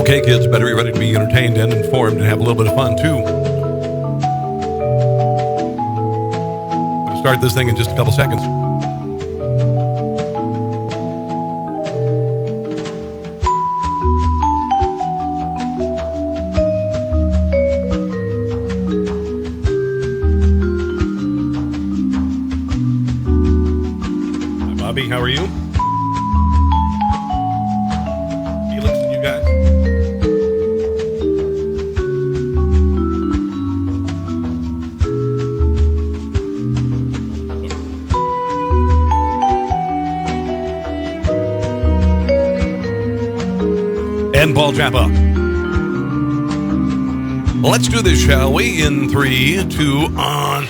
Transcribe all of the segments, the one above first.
Okay, kids, better be ready to be entertained and informed and have a little bit of fun, too. I'm going to start this thing in just a couple seconds. Hi, Bobby. How are you? Felix and you guys? And Paul Japa. Let's do this, shall we? In 3, 2, on.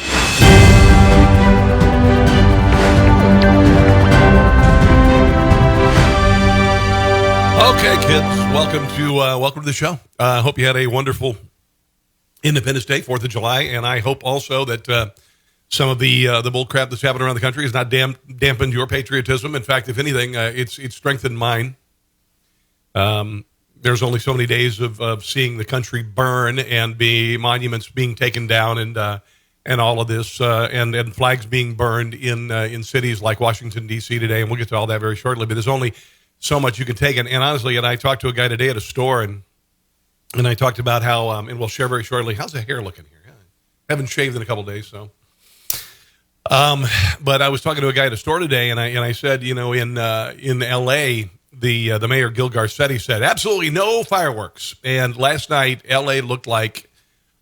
Okay, kids, welcome to the show. I hope you had a wonderful Independence Day, 4th of July, and I hope also that some of the bull crap that's happened around the country has not dampened your patriotism. In fact, if anything, it's strengthened mine. There's only so many days of seeing the country burn and monuments being taken down and all of this and flags being burned in cities like Washington, D.C. today. And we'll get to all that very shortly. But there's only so much you can take. And honestly, and I talked to a guy today at a store and I talked about how, and we'll share very shortly, how's the hair looking here? I haven't shaved in a couple of days, so. But I was talking to a guy at a store today and I said, you know, in L.A., the mayor Gil Garcetti said absolutely no fireworks, and last night L.A. looked like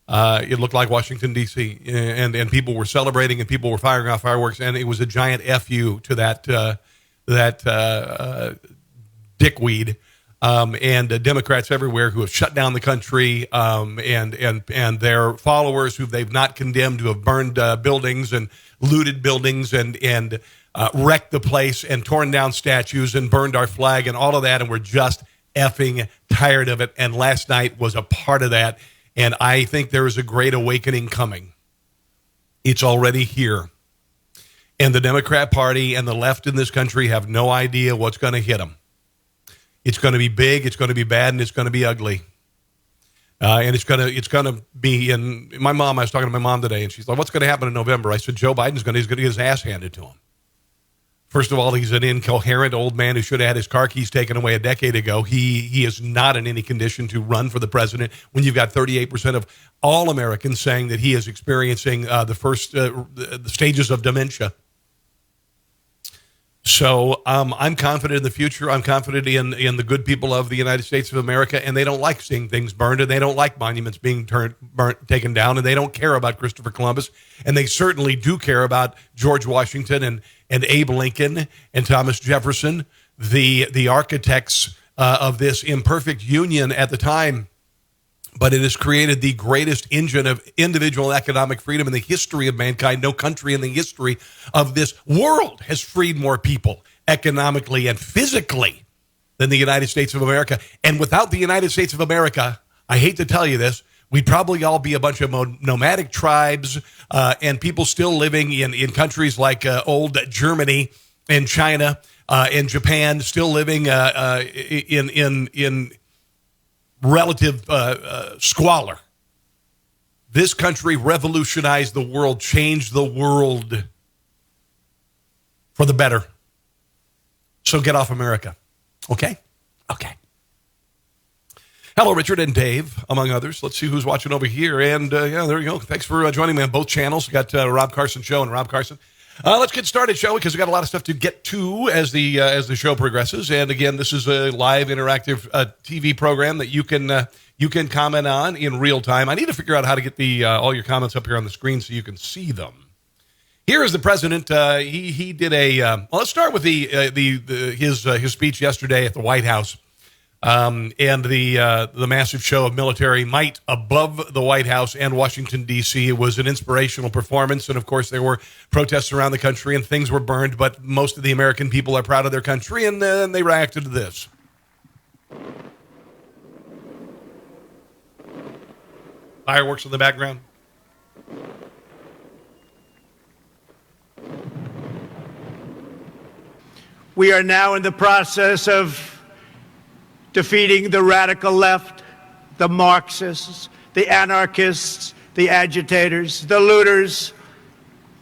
Washington D.C. and people were celebrating and people were firing off fireworks, and it was a giant fu to that dickweed and Democrats everywhere who have shut down the country and their followers who they've not condemned, who have burned buildings and looted buildings and wrecked the place and torn down statues and burned our flag and all of that, and we're just effing tired of it. And last night was a part of that, and I think there is a great awakening coming. It's already here. And the Democrat Party and the left in this country have no idea what's going to hit them. It's going to be big, it's going to be bad, and it's going to be ugly. And it's gonna be in my mom. I was talking to my mom today, and she's like, "What's going to happen in November?" I said, "Joe Biden's going to get his ass handed to him." First of all, he's an incoherent old man who should have had his car keys taken away a decade ago. He is not in any condition to run for the president when you've got 38% of all Americans saying that he is experiencing the stages of dementia. So I'm confident in the future. I'm confident in the good people of the United States of America, and they don't like seeing things burned, and they don't like monuments being taken down, and they don't care about Christopher Columbus, and they certainly do care about George Washington and Abe Lincoln and Thomas Jefferson, the architects of this imperfect union at the time. But it has created the greatest engine of individual economic freedom in the history of mankind. No country in the history of this world has freed more people economically and physically than the United States of America. And without the United States of America, I hate to tell you this, we'd probably all be a bunch of nomadic tribes and people still living in countries like old Germany and China and Japan, still living in relative squalor. This country revolutionized the world, changed the world for the better. So get off America. Okay? Okay. Hello, Richard and Dave, among others. Let's see who's watching over here. And yeah, there you go. Thanks for joining me on both channels. We got Rob Carson Show and Rob Carson. Let's get started, shall we? Because we got a lot of stuff to get to as the show progresses. And again, this is a live interactive TV program that you can comment on in real time. I need to figure out how to get all your comments up here on the screen so you can see them. Here is the president. He did well, let's start with his speech yesterday at the White House. And the massive show of military might above the White House and Washington, D.C. It was an inspirational performance. And, of course, there were protests around the country and things were burned. But most of the American people are proud of their country, and then they reacted to this. Fireworks in the background. We are now in the process of defeating the radical left, the Marxists, the anarchists, the agitators, the looters,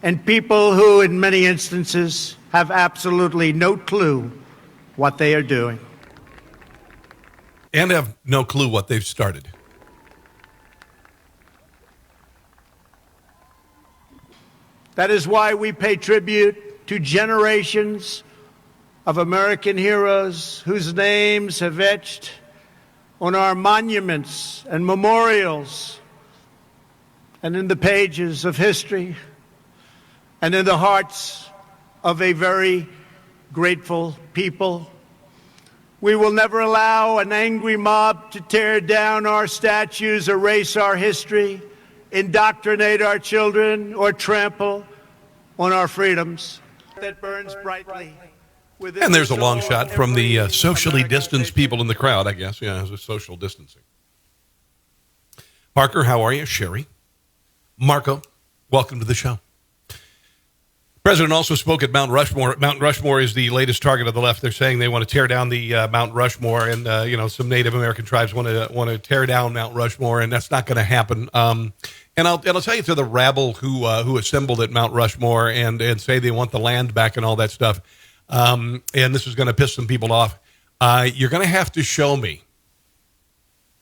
and people who, in many instances, have absolutely no clue what they are doing. And have no clue what they've started. That is why we pay tribute to generations of American heroes whose names have etched on our monuments and memorials and in the pages of history and in the hearts of a very grateful people. We will never allow an angry mob to tear down our statues, erase our history, indoctrinate our children, or trample on our freedoms. That burns brightly. And there's a long shot from the socially distanced people in the crowd, I guess. Yeah, it's a social distancing. Parker, how are you? Sherry. Marco, welcome to the show. The president also spoke at Mount Rushmore. Mount Rushmore is the latest target of the left. They're saying they want to tear down the Mount Rushmore, and some Native American tribes want to tear down Mount Rushmore, and that's not going to happen. And I'll tell you, to the rabble who assembled at Mount Rushmore and say they want the land back and all that stuff, and this is going to piss some people off. You're going to have to show me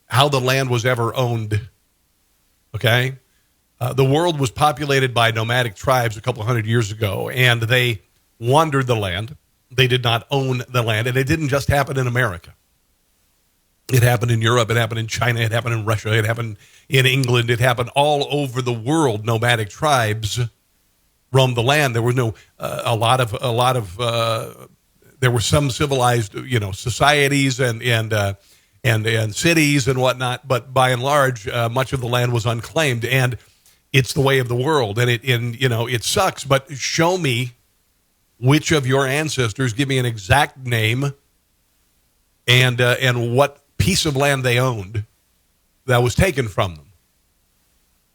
how the land was ever owned. Okay. The world was populated by nomadic tribes a couple hundred years ago, and they wandered the land. They did not own the land, and it didn't just happen in America. It happened in Europe. It happened in China. It happened in Russia. It happened in England. It happened all over the world. Nomadic tribes roamed the land. There were there were some civilized, societies and cities and whatnot, but by and large, much of the land was unclaimed, and it's the way of the world. And it sucks, but show me which of your ancestors, give me an exact name and what piece of land they owned that was taken from them.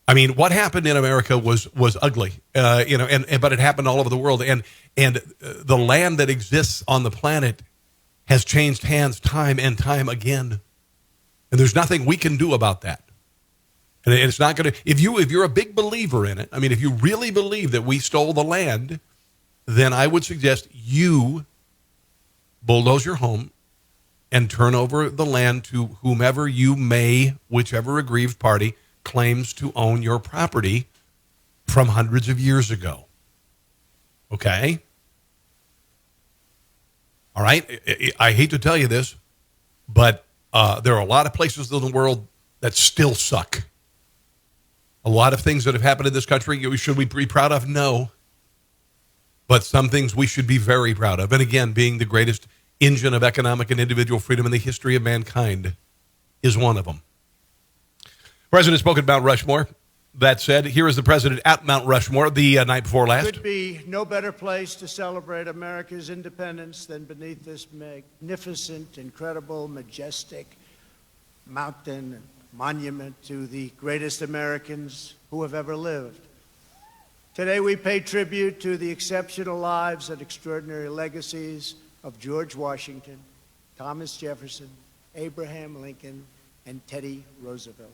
I mean, what happened in America was ugly, but it happened all over the world, and the land that exists on the planet has changed hands time and time again, and there's nothing we can do about that. And it's not going to. If you're a big believer in it, I mean, if you really believe that we stole the land, then I would suggest you bulldoze your home and turn over the land to whomever you may, whichever aggrieved party claims to own your property from hundreds of years ago. Okay? All right? I hate to tell you this, but there are a lot of places in the world that still suck. A lot of things that have happened in this country, should we be proud of? No. But some things we should be very proud of. And again, being the greatest engine of economic and individual freedom in the history of mankind is one of them. President spoke at Mount Rushmore. That said, here is the president at Mount Rushmore the night before last. There could be no better place to celebrate America's independence than beneath this magnificent, incredible, majestic mountain and monument to the greatest Americans who have ever lived. Today we pay tribute to the exceptional lives and extraordinary legacies of George Washington, Thomas Jefferson, Abraham Lincoln, and Teddy Roosevelt.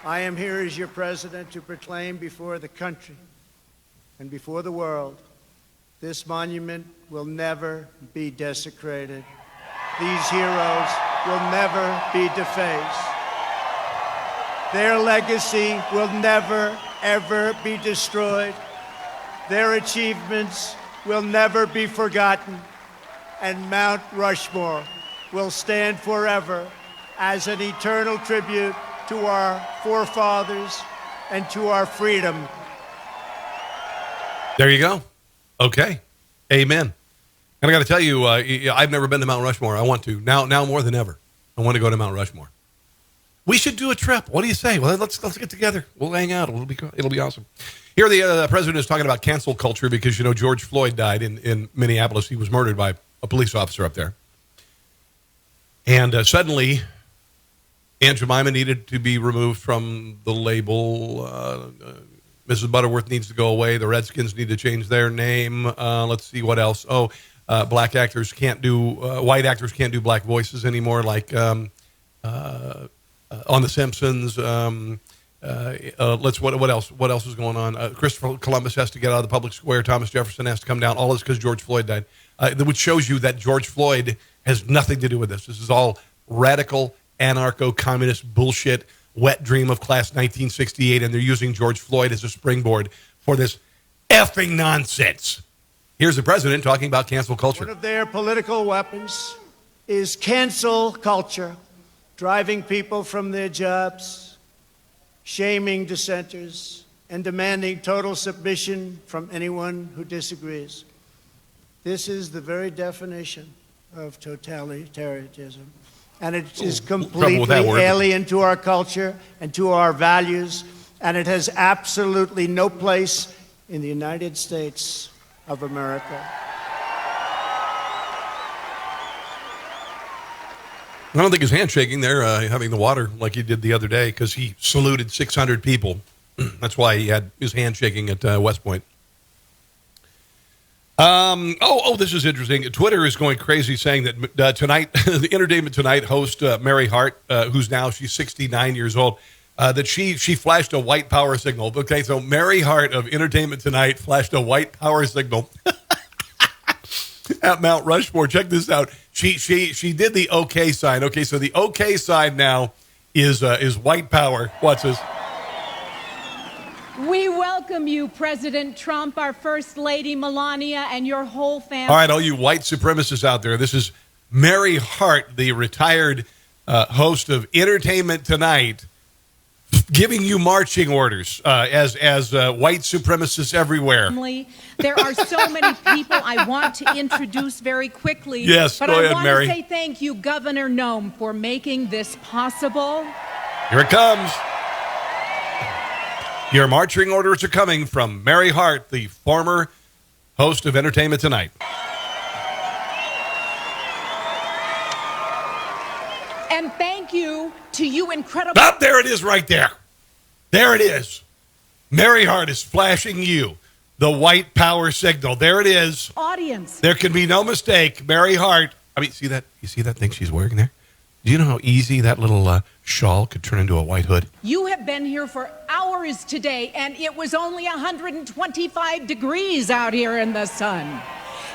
I am here as your president to proclaim before the country and before the world, this monument will never be desecrated. These heroes will never be defaced. Their legacy will never, ever be destroyed. Their achievements will never be forgotten. And Mount Rushmore will stand forever as an eternal tribute to our forefathers and to our freedom. There you go. Okay. Amen. And I got to tell you, I've never been to Mount Rushmore. I want to. Now more than ever. I want to go to Mount Rushmore. We should do a trip. What do you say? Well, let's get together. We'll hang out. It'll be awesome. Here, the president is talking about cancel culture because, George Floyd died in Minneapolis. He was murdered by a police officer up there. And suddenly, Aunt Jemima needed to be removed from the label Mrs. Butterworth needs to go away. The Redskins need to change their name. Let's see what else. White actors can't do black voices anymore, like on The Simpsons. What else? What else is going on? Christopher Columbus has to get out of the public square. Thomas Jefferson has to come down. All this because George Floyd died, which shows you that George Floyd has nothing to do with this. This is all radical, anarcho-communist bullshit, wet dream of class 1968, and they're using George Floyd as a springboard for this effing nonsense. Here's the president talking about cancel culture. One of their political weapons is cancel culture, driving people from their jobs, shaming dissenters, and demanding total submission from anyone who disagrees. This is the very definition of totalitarianism. And it is completely alien to our culture and to our values, and it has absolutely no place in the United States of America. I don't think his handshaking there, having the water like he did the other day, because he saluted 600 people. That's why he had his handshaking at West Point. This is interesting. Twitter is going crazy, saying that tonight, the Entertainment Tonight host Mary Hart, she's 69 years old, that she flashed a white power signal. Okay, so Mary Hart of Entertainment Tonight flashed a white power signal at Mount Rushmore. Check this out. She did the OK sign. Okay, so the OK sign now is white power. Watch this. We welcome you, President Trump, our First Lady Melania, and your whole family. All right, all you white supremacists out there, this is Mary Hart, the retired host of Entertainment Tonight, giving you marching orders as white supremacists everywhere. There are so many people I want to introduce very quickly. Yes, but go ahead, I Mary. want to say thank you, Governor Noem, for making this possible. Here it comes. Your marching orders are coming from Mary Hart, the former host of Entertainment Tonight. And thank you to you incredible... There it is right there. There it is. Mary Hart is flashing you the white power signal. There it is. Audience. There can be no mistake. Mary Hart. See that? You see that thing she's wearing there? Do you know how easy that little shawl could turn into a white hood? You have been here for hours today, and it was only 125 degrees out here in the sun.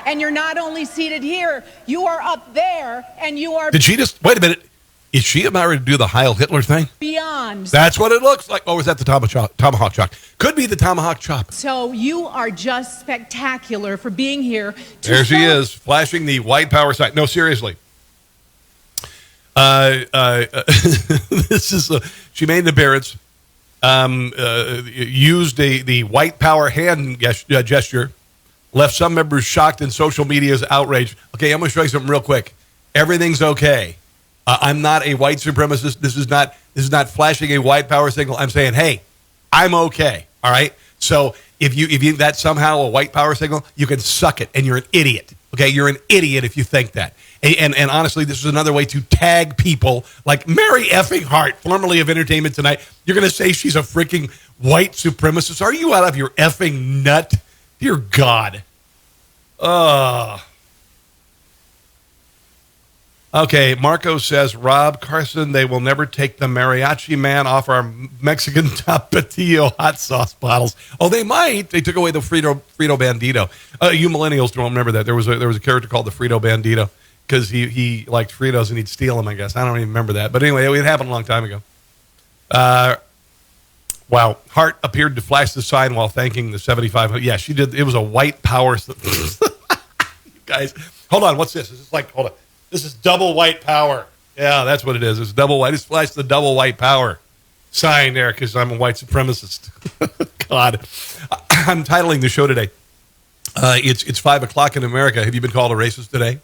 And you're not only seated here, you are up there, and you are... Did she just... Wait a minute. Is she about ready to do the Heil Hitler thing? Beyond. That's what it looks like. Oh, is that the tomahawk chop? Could be the tomahawk chop. So you are just spectacular for being here. There she is, flashing the white power sign. No, seriously. She made an appearance, used the white power hand gesture, left some members shocked and social media's outraged. Okay, I'm going to show you something real quick. Everything's okay. I'm not a white supremacist. This is not flashing a white power signal. I'm saying, hey, I'm okay. All right. So if you that's somehow a white power signal, you can suck it, and you're an idiot. Okay, you're an idiot if you think that. And honestly, this is another way to tag people like Mary effing Hart, formerly of Entertainment Tonight. You're going to say she's a freaking white supremacist? Are you out of your effing nut? Dear God. Okay, Marco says, Rob, Carson, they will never take the mariachi man off our Mexican Tapatio hot sauce bottles. Oh, they might. They took away the Frito Bandito. You millennials don't remember that. There was a character called the Frito Bandito because he liked Fritos and he'd steal them, I guess. I don't even remember that. But anyway, it happened a long time ago. Wow. Hart appeared to flash the sign while thanking the 75. Yeah, she did. It was a white power. Guys, hold on. What's this? Hold on. This is double white power. Yeah, that's what it is. It's double white. I just flashed the double white power sign there because I'm a white supremacist. God. I'm titling the show today. It's 5 o'clock in America. Have you been called a racist today?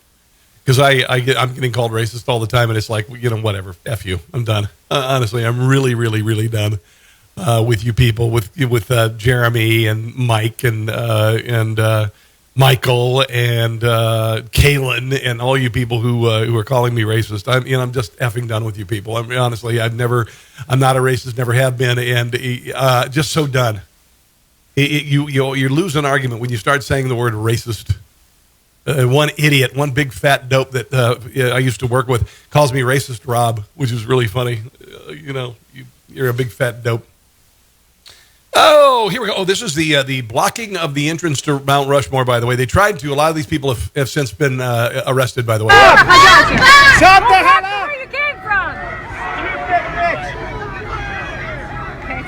Because I'm getting called racist all the time, and it's like, whatever. F you. I'm done. Honestly, I'm really, really, really done with you people, with Jeremy and Mike and Michael and Kaylin and all you people who are calling me racist. I'm just effing done with you people. Honestly, I'm not a racist, never have been, and just so done. You lose an argument when you start saying the word racist. One idiot, one big fat dope that I used to work with calls me racist Rob, which is really funny. You're a big fat dope. Oh, here we go. Oh, this is the blocking of the entrance to Mount Rushmore, by the way. They tried to. A lot of these people have since been arrested, by the way. Shut the hell up! Where you came from?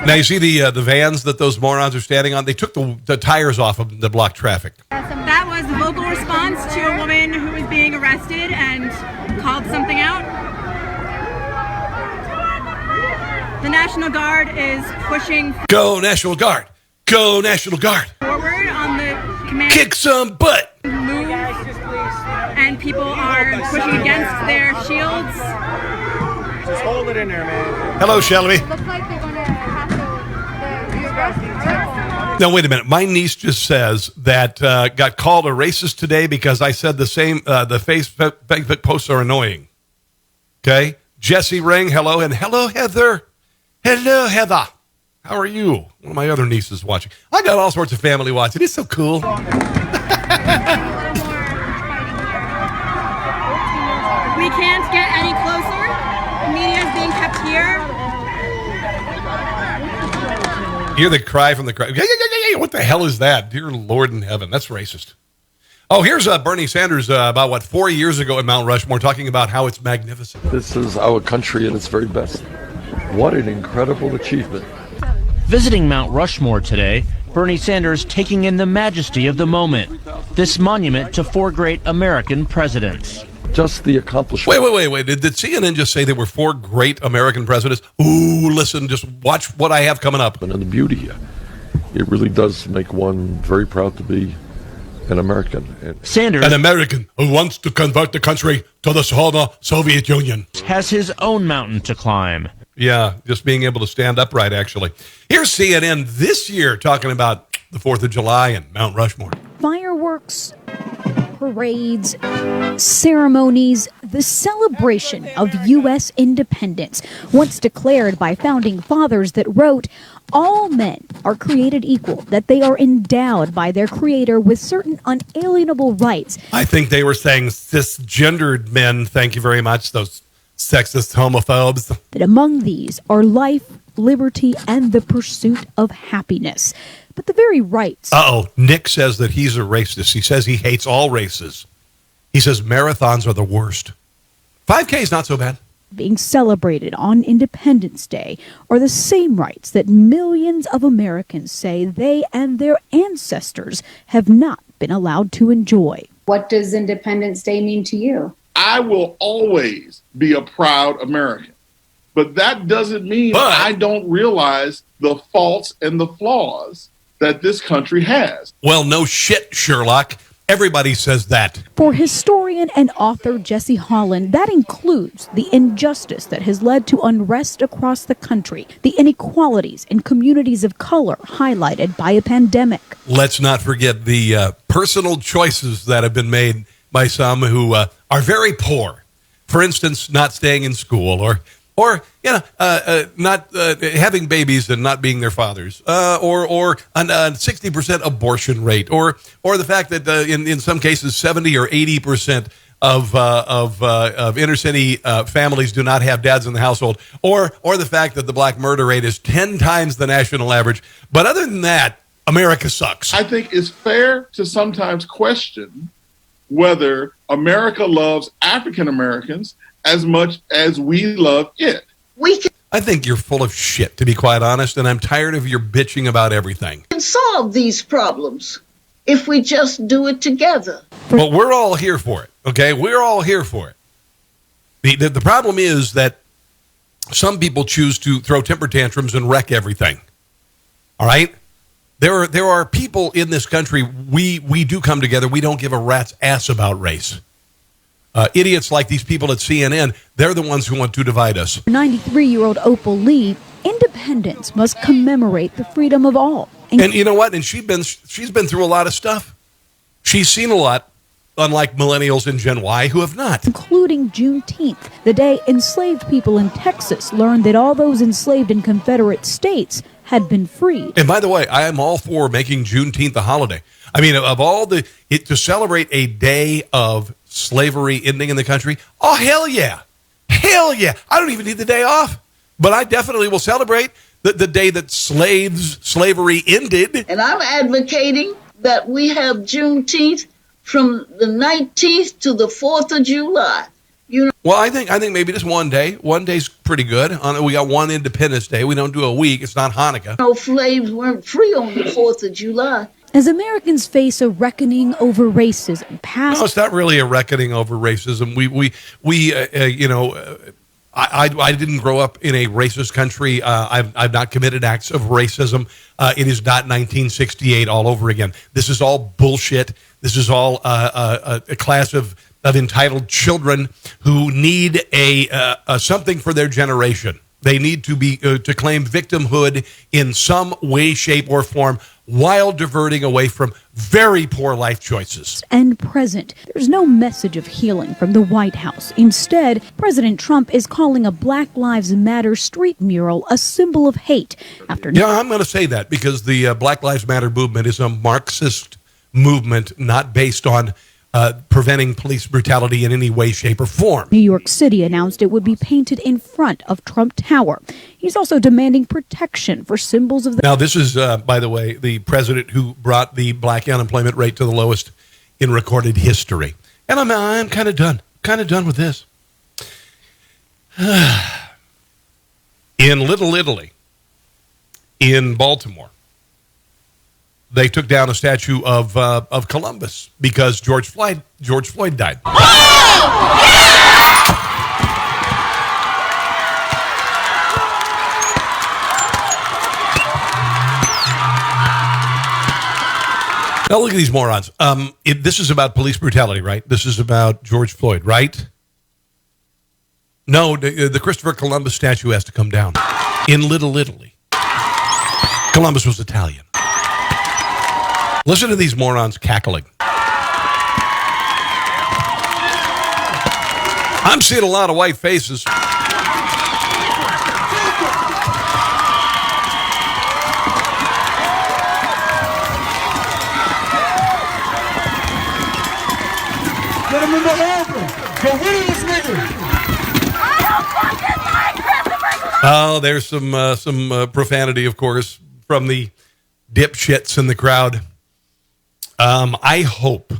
Now, you see the vans that those morons are standing on? They took the tires off of the block traffic. That was the vocal response to a woman who was being arrested and called something out. The National Guard is pushing Go National Guard! Go National Guard! forward on the command Kick some butt! move, and people are pushing against their shields. Just hold it in there, man. Hello, Shelby. Looks like they're going to have to be arrested. Now, wait a minute. My niece just says that got called a racist today because I said the same, the Facebook posts are annoying. Okay? Jesse Ring, hello, and hello, Heather. Hello, Heather. How are you? One of my other nieces watching. I got all sorts of family watching. It's so cool. A little more fighting here. We can't get any closer. The media is being kept here. Hear the cry from the crowd. Yeah. What the hell is that? Dear Lord in heaven. That's racist. Oh, here's Bernie Sanders about, 4 years ago at Mount Rushmore talking about how it's magnificent. This is our country at its very best. What an incredible achievement. Visiting Mount Rushmore today, Bernie Sanders taking in the majesty of the moment. This monument to 4 great American presidents. Just the accomplishment. Wait. Did CNN just say there were 4 great American presidents? Ooh, listen, just watch what I have coming up. And the beauty here. It really does make one very proud to be an American. Sanders, An American who wants to convert the country to the former Soviet Union. has his own mountain to climb. Yeah, just being able to stand upright, actually. Here's CNN this year talking about the 4th of July and Mount Rushmore. Fireworks, parades, ceremonies, the celebration of U.S. independence, once declared by founding fathers that wrote, all men are created equal, that they are endowed by their creator with certain unalienable rights. I think they were saying cisgendered men, thank you very much, those sexist homophobes. That among these are life, liberty, and the pursuit of happiness. But the very rights. Nick says that he's a racist. He says he hates all races. He says marathons are the worst. 5K is not so bad. Being celebrated on Independence Day are the same rights that millions of Americans say they and their ancestors have not been allowed to enjoy. What does Independence Day mean to you? I will always be a proud American. But that doesn't mean I don't realize the faults and the flaws that this country has. Well, no shit, Sherlock. Everybody says that. For historian and author Jesse Holland, that includes the injustice that has led to unrest across the country, the inequalities in communities of color highlighted by a pandemic. Let's not forget the personal choices that have been made by some who are very poor. For instance, not staying in school or not having babies and not being their fathers, or a 60% abortion rate, or the fact that in some cases 70 or 80% of inner city families do not have dads in the household, or the fact that the black murder rate is 10 times the national average. But other than that, America sucks. I think it's fair to sometimes question whether America loves African Americans as much as we love it. I think you're full of shit, to be quite honest, and I'm tired of your bitching about everything. We can solve these problems if we just do it together. But we're all here for it, okay? We're all here for it. The problem is that some people choose to throw temper tantrums and wreck everything, all right? There are people in this country, we do come together. We don't give a rat's ass about race. Idiots like these people at CNN, they're the ones who want to divide us. 93-year-old Opal Lee, independence must commemorate the freedom of all. And you know what? And she's been through a lot of stuff. She's seen a lot, unlike millennials and Gen Y who have not. Including Juneteenth, the day enslaved people in Texas learned that all those enslaved in Confederate states had been freed. And by the way, I am all for making Juneteenth a holiday. I mean, of all to celebrate a day of slavery ending in the country, oh, hell yeah. Hell yeah. I don't even need the day off, but I definitely will celebrate the day that slavery ended. And I'm advocating that we have Juneteenth from the 19th to the 4th of July. Well, I think maybe just one day. One day's pretty good. We got one Independence Day. We don't do a week. It's not Hanukkah. No, slaves weren't free on the 4th of July. As Americans face a reckoning over racism, No, it's not really a reckoning over racism. I didn't grow up in a racist country. I've not committed acts of racism. It is not 1968 all over again. This is all bullshit. This is all a class of entitled children who need a something for their generation. They need to be to claim victimhood in some way, shape, or form while diverting away from very poor life choices. And present. There's no message of healing from the White House. Instead, President Trump is calling a Black Lives Matter street mural a symbol of hate. Yeah, I'm going to say that because the Black Lives Matter movement is a Marxist movement not based on preventing police brutality in any way, shape, or form. New York City announced it would be painted in front of Trump Tower. He's also demanding protection for symbols of the... Now, this is, by the way, the president who brought the black unemployment rate to the lowest in recorded history. And I'm kind of done with this. In Little Italy, in Baltimore, they took down a statue of Columbus because George Floyd died. Now look at these morons. This is about police brutality, right? This is about George Floyd, right? No, the Christopher Columbus statue has to come down. In Little Italy, Columbus was Italian. Listen to these morons cackling. I'm seeing a lot of white faces. Get him in the open. Go rid of this nigga. Oh, there's some profanity, of course, from the dipshits in the crowd. I hope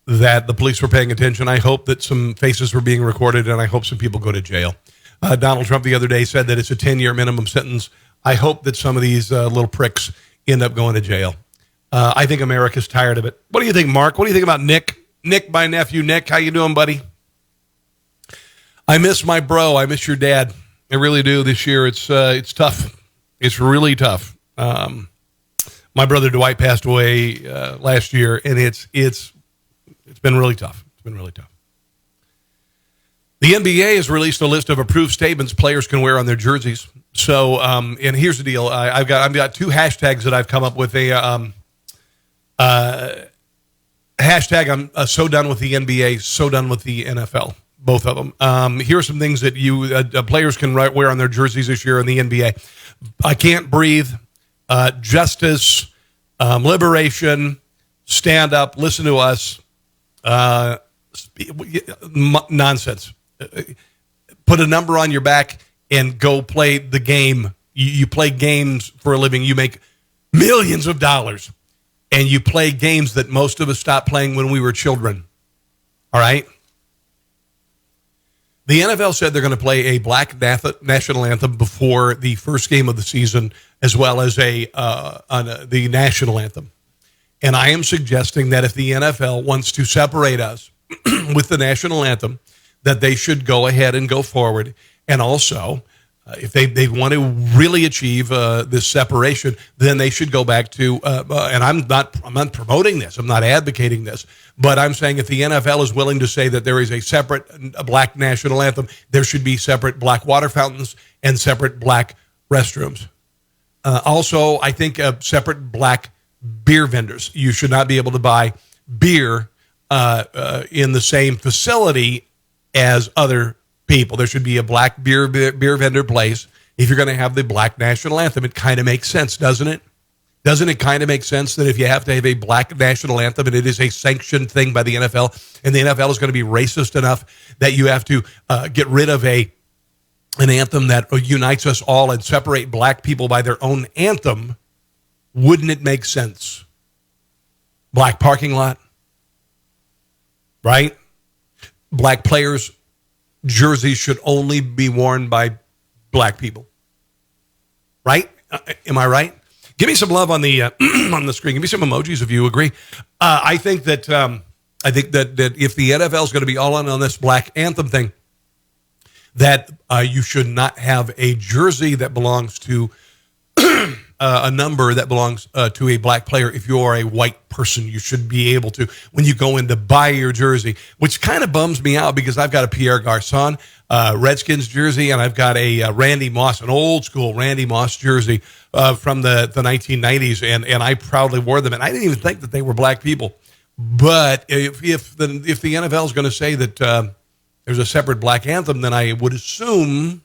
that the police were paying attention. I hope that some faces were being recorded, and I hope some people go to jail. Donald Trump the other day said that it's a 10-year minimum sentence. I hope that some of these little pricks end up going to jail. I think America's tired of it. What do you think, Mark? What do you think about Nick? Nick, my nephew, Nick. How you doing, buddy? I miss my bro. I miss your dad. I really do this year. It's tough. It's really tough. My brother Dwight passed away last year, and it's been really tough. It's been really tough. The NBA has released a list of approved statements players can wear on their jerseys. So, and here's the deal: I've got two hashtags that I've come up with. Hashtag I'm so done with the NBA, so done with the NFL. Both of them. Here are some things that players can wear on their jerseys this year in the NBA. I can't breathe. Justice, liberation, stand up, listen to us. Nonsense. Put a number on your back and go play the game. You play games for a living. You make millions of dollars, and you play games that most of us stopped playing when we were children. All right? The NFL said they're going to play a black national anthem before the first game of the season, as well as the national anthem. And I am suggesting that if the NFL wants to separate us with the national anthem, that they should go ahead and go forward. And also, if they want to really achieve this separation, then they should go back to, and I'm not promoting this, I'm not advocating this, but I'm saying if the NFL is willing to say that there is a separate black national anthem, there should be separate black water fountains and separate black restrooms. Also, I think separate black beer vendors. You should not be able to buy beer in the same facility as other people. There should be a black beer vendor place, if you're going to have the black national anthem. It kind of makes sense, doesn't it? Doesn't it kind of make sense that if you have to have a black national anthem and it is a sanctioned thing by the NFL, and the NFL is going to be racist enough that you have to get rid of an anthem that unites us all and separate black people by their own anthem, wouldn't it make sense? Black parking lot, right? Black players' jerseys should only be worn by black people, right? Am I right? Give me some love on the on the screen. Give me some emojis if you agree. I think that if the NFL is going to be all in on this black anthem thing, that you should not have a jersey that belongs to a number that belongs to a black player. If you are a white person, you should be able to, when you go in to buy your jersey, which kind of bums me out because I've got a Pierre Garçon Redskins jersey, and I've got a Randy Moss, an old school Randy Moss jersey from the 1990s, and I proudly wore them, and I didn't even think that they were black people. But if the NFL is going to say that there's a separate black anthem, then I would assume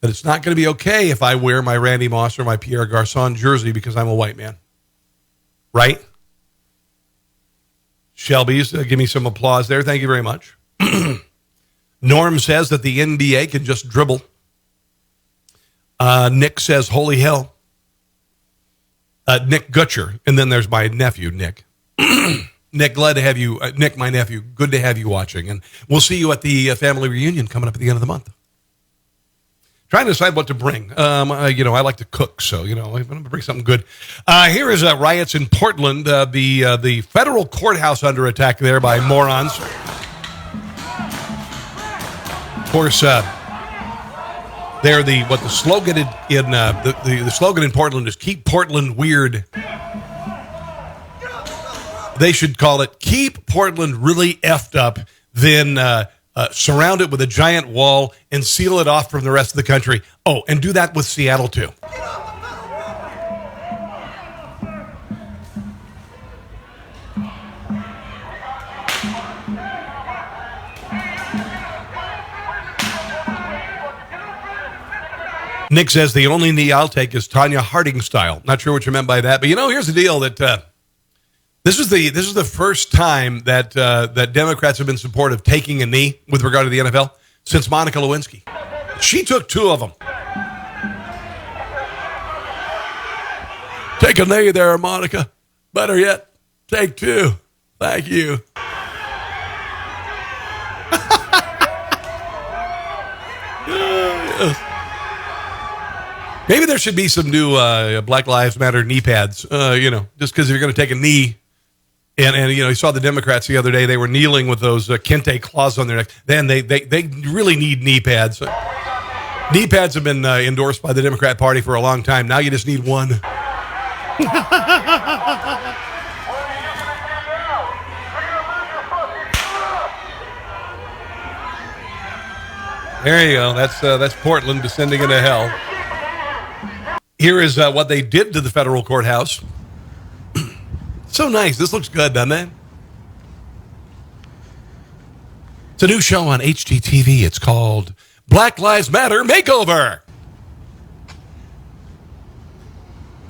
that it's not going to be okay if I wear my Randy Moss or my Pierre Garçon jersey because I'm a white man. Right? Shelby's, give me some applause there. Thank you very much. Norm says that the NBA can just dribble. Nick says, holy hell. Nick Gutcher. And then there's my nephew, Nick. Nick, glad to have you. Nick, my nephew, good to have you watching. And we'll see you at the family reunion coming up at the end of the month. Trying to decide what to bring. I like to cook, so, I'm going to bring something good. Here is riots in Portland. The federal courthouse under attack there by morons. Of course, the slogan the slogan in Portland is "Keep Portland Weird." They should call it "Keep Portland Really Effed Up," then surround it with a giant wall and seal it off from the rest of the country. Oh, and do that with Seattle too. Nick says the only knee I'll take is Tanya Harding style. Not sure what you meant by that, but here's the deal that this is the first time that that Democrats have been supportive of taking a knee with regard to the NFL since Monica Lewinsky. She took 2 of them. Take a knee there, Monica. Better yet, take 2. Thank you. Maybe there should be some new Black Lives Matter knee pads, just because if you're going to take a knee, and you saw the Democrats the other day, they were kneeling with those kente claws on their neck. Then they really need knee pads. Knee pads have been endorsed by the Democrat Party for a long time. Now you just need one. There you go. That's Portland descending into hell. Here is what they did to the federal courthouse. So nice. This looks good, doesn't it? It's a new show on HGTV. It's called Black Lives Matter Makeover.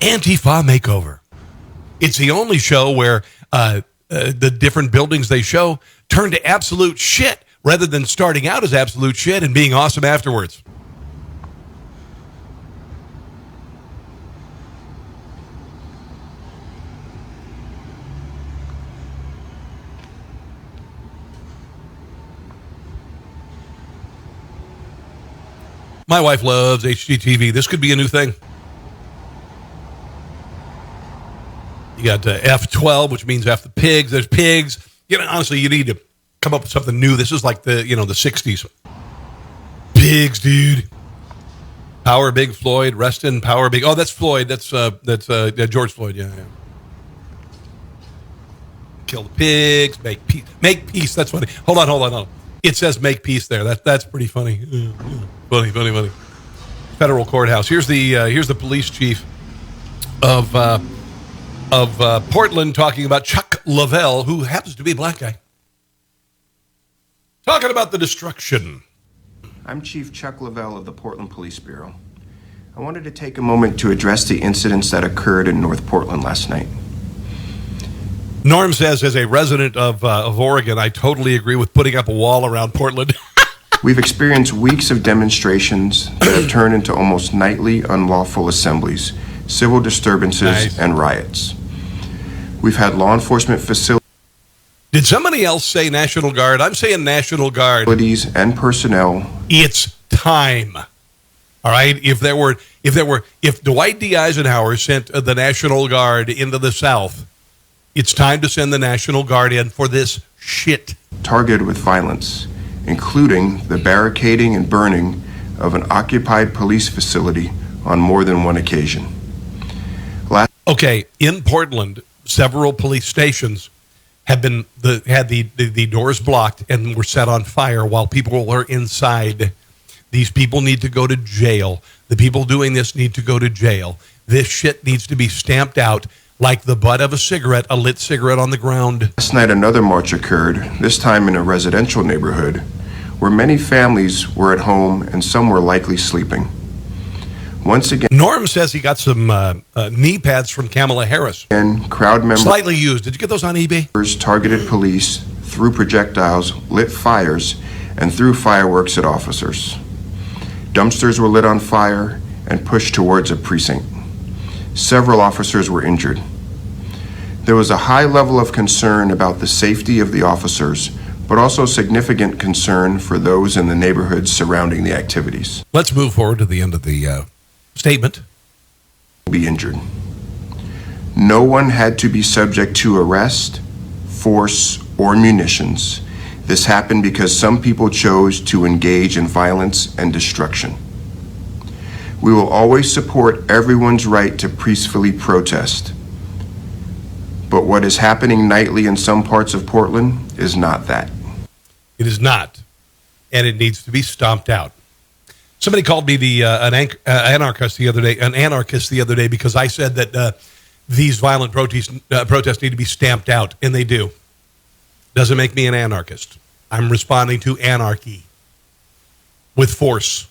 Antifa Makeover. It's the only show where the different buildings they show turn to absolute shit rather than starting out as absolute shit and being awesome afterwards. My wife loves HGTV. This could be a new thing. You got F12, which means F the pigs. There's pigs. Honestly, you need to come up with something new. This is like the 60s. Pigs, dude. Power Big Floyd. Rest in Power Big. Oh, that's Floyd. That's George Floyd. Yeah. Kill the pigs. Make peace. Make peace. That's funny. Hold on. It says make peace there. That's pretty funny. Funny. Federal courthouse. Here's the police chief of Portland talking about Chuck Lavelle, who happens to be a black guy. Talking about the destruction. I'm Chief Chuck Lavelle of the Portland Police Bureau. I wanted to take a moment to address the incidents that occurred in North Portland last night. Norm says, as a resident of Oregon, I totally agree with putting up a wall around Portland. We've experienced weeks of demonstrations that have turned into almost nightly unlawful assemblies, civil disturbances, and riots. We've had law enforcement facilities. Did somebody else say National Guard? I'm saying National Guard. Facilities and personnel. It's time. All right. If Dwight D. Eisenhower sent the National Guard into the South, it's time to send the National Guard in for this shit. Targeted with violence, including the barricading and burning of an occupied police facility on more than one occasion. Okay, in Portland, several police stations had the doors blocked and were set on fire while people were inside. These people need to go to jail. The people doing this need to go to jail. This shit needs to be stamped out like the butt of a lit cigarette on the ground. Last night, another march occurred, this time in a residential neighborhood, where many families were at home and some were likely sleeping. Once again, Norm says he got some knee pads from Kamala Harris. And crowd members, slightly used. Did you get those on eBay? Targeted police, threw projectiles, lit fires, and threw fireworks at officers. Dumpsters were lit on fire and pushed towards a precinct. Several officers were injured. There was a high level of concern about the safety of the officers, but also significant concern for those in the neighborhoods surrounding the activities. Let's move forward to the end of the statement. Be injured. No one had to be subject to arrest, force, or munitions. This happened because some people chose to engage in violence and destruction. We will always support everyone's right to peacefully protest. But what is happening nightly in some parts of Portland is not that. It is not. And it needs to be stomped out. Somebody called me an anarchist the other day because I said that these violent protests need to be stamped out, and they do. Doesn't make me an anarchist. I'm responding to anarchy with force,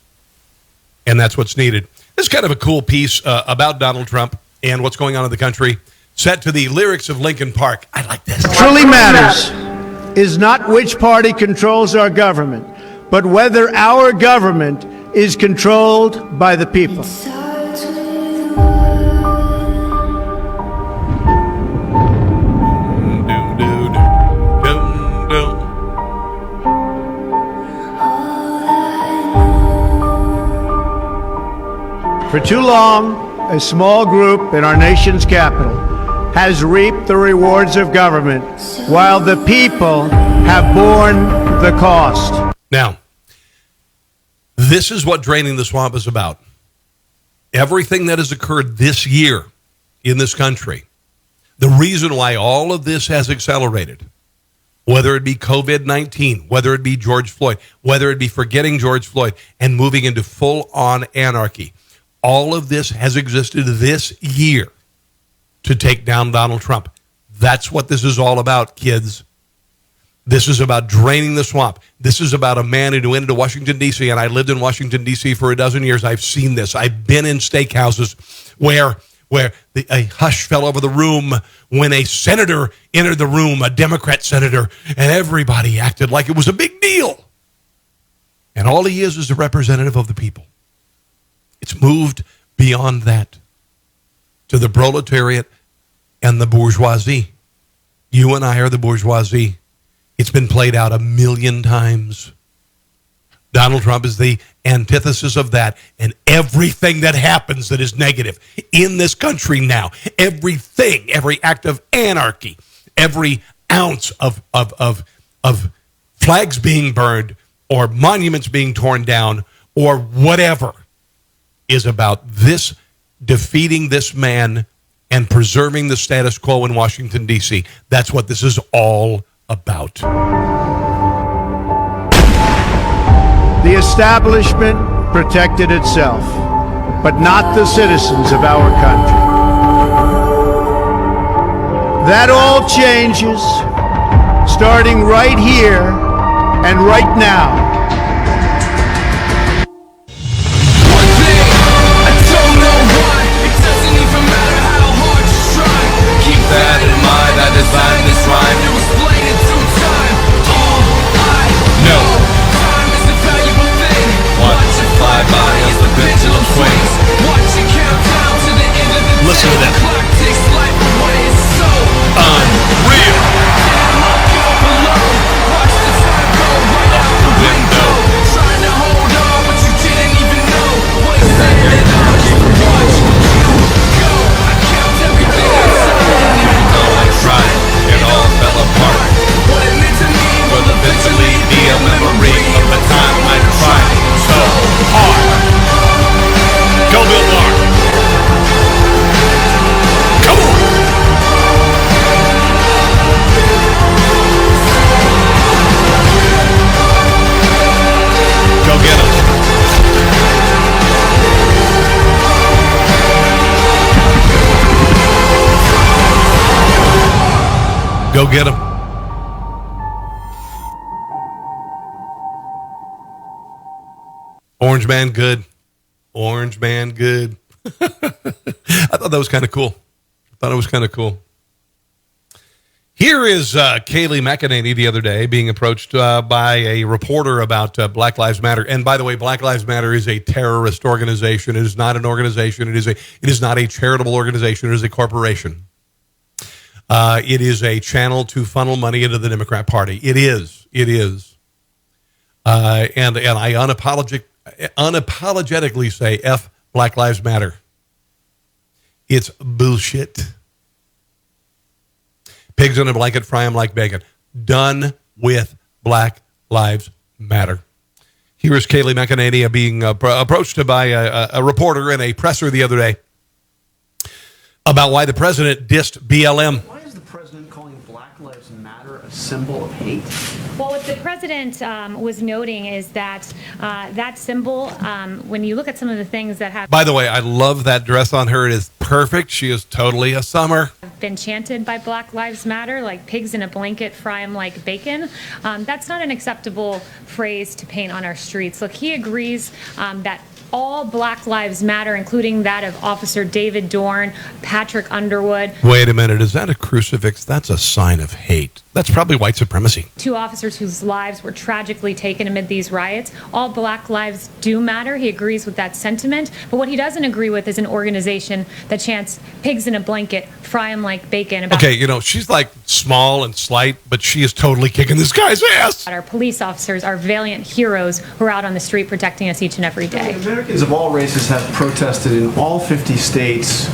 and that's what's needed. This is kind of a cool piece about Donald Trump and what's going on in the country, set to the lyrics of Linkin Park. I like this. What truly matters is not which party controls our government, but whether our government is controlled by the people. For too long, a small group in our nation's capital has reaped the rewards of government while the people have borne the cost. Now, this is what Draining the Swamp is about. Everything that has occurred this year in this country, the reason why all of this has accelerated, whether it be COVID-19, whether it be George Floyd, whether it be forgetting George Floyd and moving into full-on anarchy, all of this has existed this year to take down Donald Trump. That's what this is all about, kids. This is about draining the swamp. This is about a man who went into Washington, D.C., and I lived in Washington, D.C. for a dozen years. I've seen this. I've been in steakhouses where a hush fell over the room when a senator entered the room, a Democrat senator, and everybody acted like it was a big deal. And all he is a representative of the people. It's moved beyond that to the proletariat and the bourgeoisie. You and I are the bourgeoisie. It's been played out 1,000,000 times. Donald Trump is the antithesis of that. And everything that happens that is negative in this country now, everything, every act of anarchy, every ounce of flags being burned or monuments being torn down or whatever, is about this, defeating this man and preserving the status quo in Washington, D.C. That's what this is all about. The establishment protected itself, but not the citizens of our country. That all changes starting right here and right now. One thing I don't Go get them. Orange man good. Orange man good. I thought that was kind of cool. Here is Kayleigh McEnany the other day being approached by a reporter about Black Lives Matter. And by the way, Black Lives Matter is a terrorist organization. It is not an organization. It is not a charitable organization. It is a corporation. It is a channel to funnel money into the Democrat Party. It is. And I unapologetically say F Black Lives Matter. It's bullshit. Pigs in a blanket, fry them like bacon. Done with Black Lives Matter. Here is Kayleigh McEnany being approached by a reporter in a presser the other day about why the president dissed BLM. Why is the president calling Black Lives Matter a symbol of hate? Well, what the president was noting is that that symbol, when you look at some of the things that have... By the way, I love that dress on her. It is perfect. She is totally a summer. ...been chanted by Black Lives Matter, like pigs in a blanket, fry them like bacon. That's not an acceptable phrase to paint on our streets. Look, he agrees that all Black Lives Matter, including that of Officer David Dorn, Patrick Underwood. Wait a minute. Is that a crucifix? That's a sign of hate. That's probably white supremacy. 2 officers whose lives were tragically taken amid these riots. All Black lives do matter. He agrees with that sentiment. But what he doesn't agree with is an organization that chants pigs in a blanket, fry them like bacon. Okay, she's like small and slight, but she is totally kicking this guy's ass. Our police officers are valiant heroes who are out on the street protecting us each and every day. Americans of all races have protested in all 50 states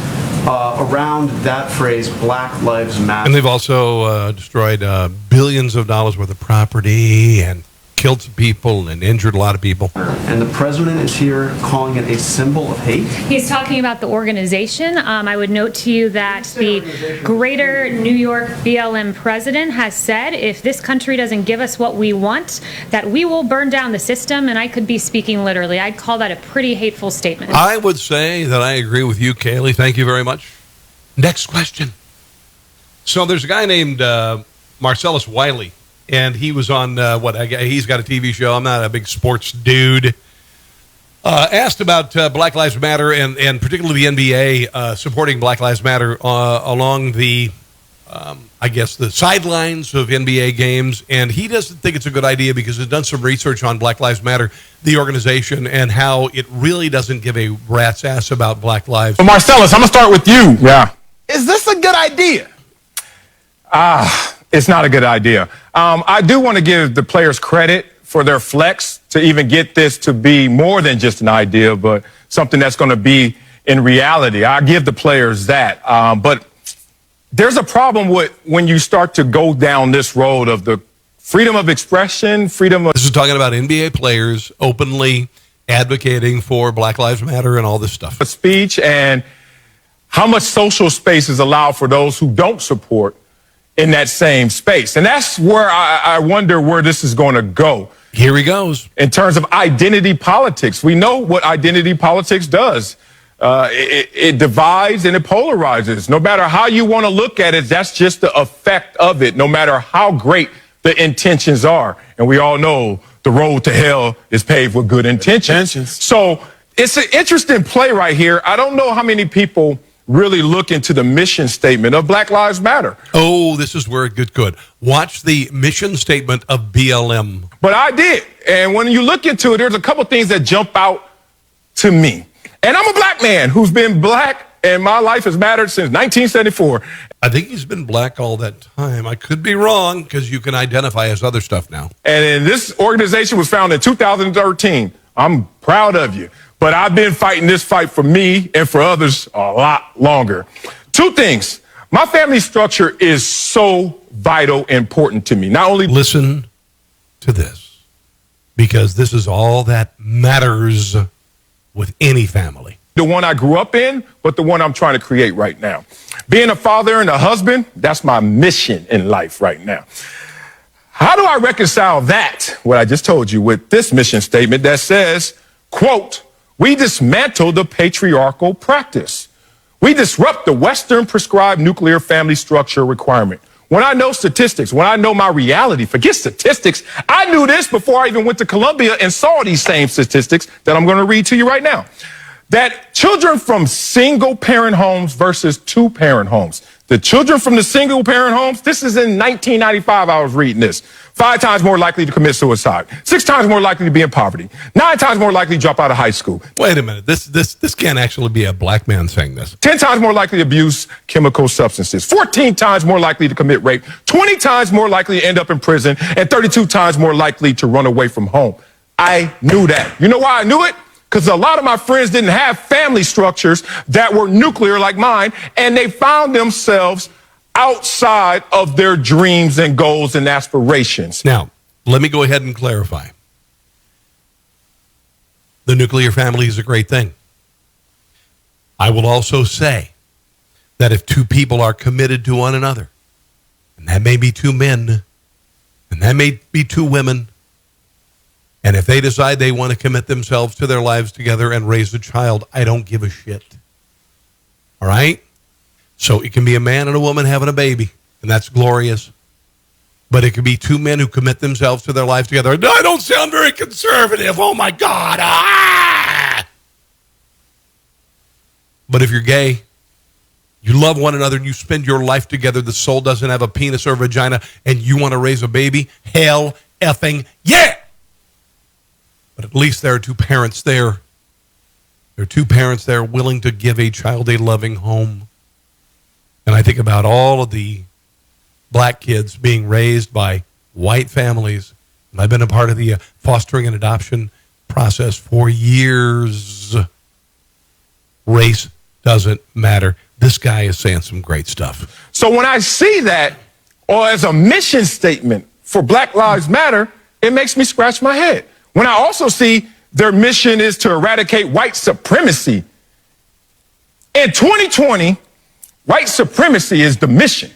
around that phrase, Black Lives Matter. And they've also destroyed billions of dollars worth of property and killed some people and injured a lot of people. And the president is here calling it a symbol of hate? He's talking about the organization. I would note to you that the Greater New York BLM president has said if this country doesn't give us what we want, that we will burn down the system, and I could be speaking literally. I'd call that a pretty hateful statement. I would say that I agree with you, Kayleigh. Thank you very much. Next question. So there's a guy named Marcellus Wiley. And he was on, he's got a TV show. I'm not a big sports dude. Asked about Black Lives Matter and particularly the NBA supporting Black Lives Matter along the, the sidelines of NBA games. And he doesn't think it's a good idea because he's done some research on Black Lives Matter, the organization, and how it really doesn't give a rat's ass about Black lives. So Marcellus, I'm going to start with you. Yeah. Is this a good idea? It's not a good idea. I do want to give the players credit for their flex to even get this to be more than just an idea, but something that's going to be in reality. I give the players that. But there's a problem with when you start to go down this road of the freedom of expression, freedom of... This is talking about NBA players openly advocating for Black Lives Matter and all this stuff. Speech and how much social space is allowed for those who don't support in that same space. And that's where I wonder where this is going to go. Here he goes. In terms of identity politics, we know what identity politics does. It divides and it polarizes. No matter how you want to look at it, that's just the effect of it, no matter how great the intentions are. And we all know the road to hell is paved with good intentions. So it's an interesting play right here. I don't know how many people really look into the mission statement of Black Lives Matter. Oh, this is where it gets good. Watch the mission statement of BLM. But I did. And when you look into it, there's a couple things that jump out to me. And I'm a black man who's been black, and my life has mattered since 1974. I think he's been black all that time. I could be wrong because you can identify as other stuff now. And this organization was founded in 2013. I'm proud of you. But I've been fighting this fight for me and for others a lot longer. 2 things. My family structure is so vital, important to me. Not only... Listen to this, because this is all that matters with any family. The one I grew up in, but the one I'm trying to create right now. Being a father and a husband, that's my mission in life right now. How do I reconcile that, what I just told you, with this mission statement that says, quote, "We dismantle the patriarchal practice. We disrupt the Western prescribed nuclear family structure requirement. when I know statistics, when I know my reality, forget statistics. I knew this before I even went to Columbia and saw these same statistics that I'm going to read to you right now. That children from single-parent homes versus two-parent homes. The children from the single-parent homes, this is in 1995 I was reading this. 5 times more likely to commit suicide. 6 times more likely to be in poverty. 9 times more likely to drop out of high school. Wait a minute. This can't actually be a black man saying this. 10 times more likely to abuse chemical substances. 14 times more likely to commit rape. 20 times more likely to end up in prison. And 32 times more likely to run away from home. I knew that. You know why I knew it? Because a lot of my friends didn't have family structures that were nuclear like mine, and they found themselves outside of their dreams and goals and aspirations. Now, let me go ahead and clarify. The nuclear family is a great thing. I will also say that if two people are committed to one another, and that may be 2 men, and that may be 2 women, and if they decide they want to commit themselves to their lives together and raise a child, I don't give a shit. All right? So it can be a man and a woman having a baby, and that's glorious. But it could be 2 men who commit themselves to their lives together. No, I don't sound very conservative. Oh, my God. Ah! But if you're gay, you love one another, and you spend your life together, the soul doesn't have a penis or vagina, and you want to raise a baby, hell effing yeah! But at least there are 2 parents there. There are 2 parents there willing to give a child a loving home. And I think about all of the black kids being raised by white families. And I've been a part of the fostering and adoption process for years. Race doesn't matter. This guy is saying some great stuff. So when I see that, or as a mission statement for Black Lives Matter, it makes me scratch my head. When I also see their mission is to eradicate white supremacy. In 2020, white supremacy is the mission.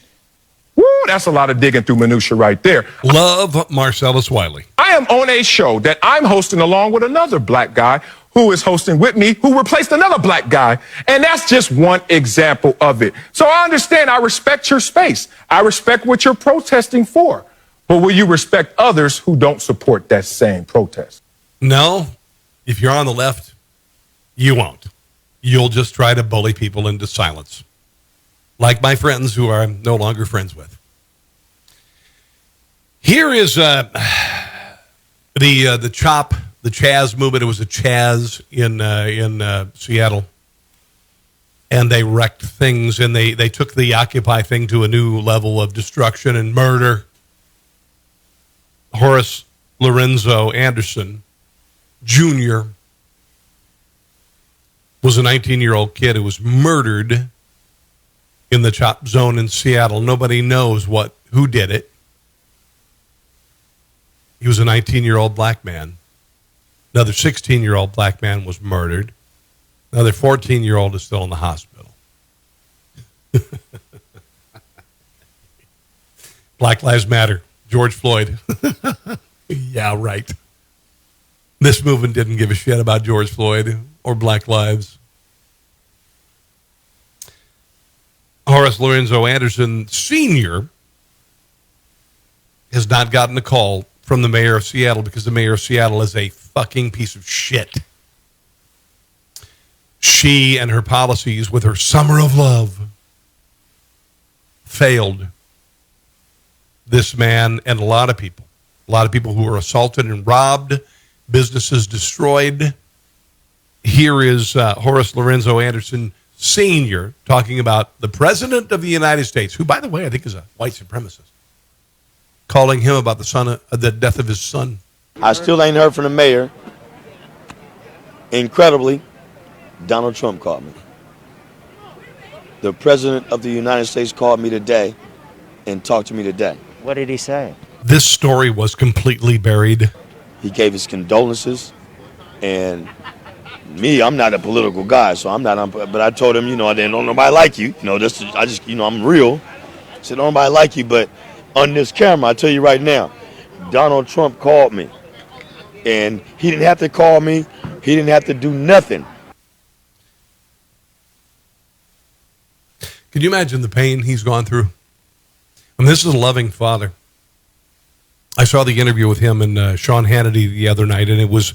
Woo, that's a lot of digging through minutia right there. Love Marcellus Wiley. I am on a show that I'm hosting along with another black guy who is hosting with me, who replaced another black guy. And that's just one example of it. So I understand, I respect your space. I respect what you're protesting for. But will you respect others who don't support that same protest? No. If you're on the left, you won't. You'll just try to bully people into silence. Like my friends who I'm no longer friends with. Here is the CHOP, the Chaz movement. It was a Chaz in Seattle. And they wrecked things, and they took the Occupy thing to a new level of destruction and murder. Horace Lorenzo Anderson Jr. was a 19-year-old kid who was murdered in the CHOP zone in Seattle. Nobody knows who did it. He was a 19-year-old black man. Another 16-year-old black man was murdered. Another 14-year-old is still in the hospital. Black Lives Matter. George Floyd. Yeah, right. This movement didn't give a shit about George Floyd or Black Lives. Horace Lorenzo Anderson Sr. has not gotten a call from the mayor of Seattle because the mayor of Seattle is a fucking piece of shit. She and her policies with her summer of love failed this man and a lot of people who were assaulted and robbed, businesses destroyed. Here is Horace Lorenzo Anderson Sr. talking about the President of the United States, who, by the way, I think is a white supremacist, calling him about the death of his son. I still ain't heard from the mayor. Incredibly, Donald Trump called me. The President of the United States called me today and talked to me today. What did he say? This story was completely buried. He gave his condolences, and me, I'm not a political guy, so I'm not. But I told him, I didn't know nobody like you. I'm real. I said, nobody like you, but on this camera, I tell you right now, Donald Trump called me, and he didn't have to call me. He didn't have to do nothing. Can you imagine the pain he's gone through? And this is a loving father. I saw the interview with him and Sean Hannity the other night, and it was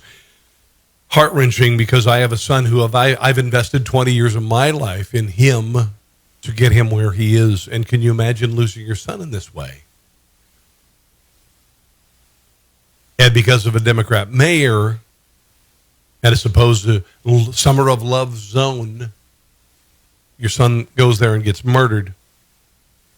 heart-wrenching because I have a son who I've invested 20 years of my life in him to get him where he is. And can you imagine losing your son in this way? And because of a Democrat mayor at a supposed Summer of Love zone, your son goes there and gets murdered.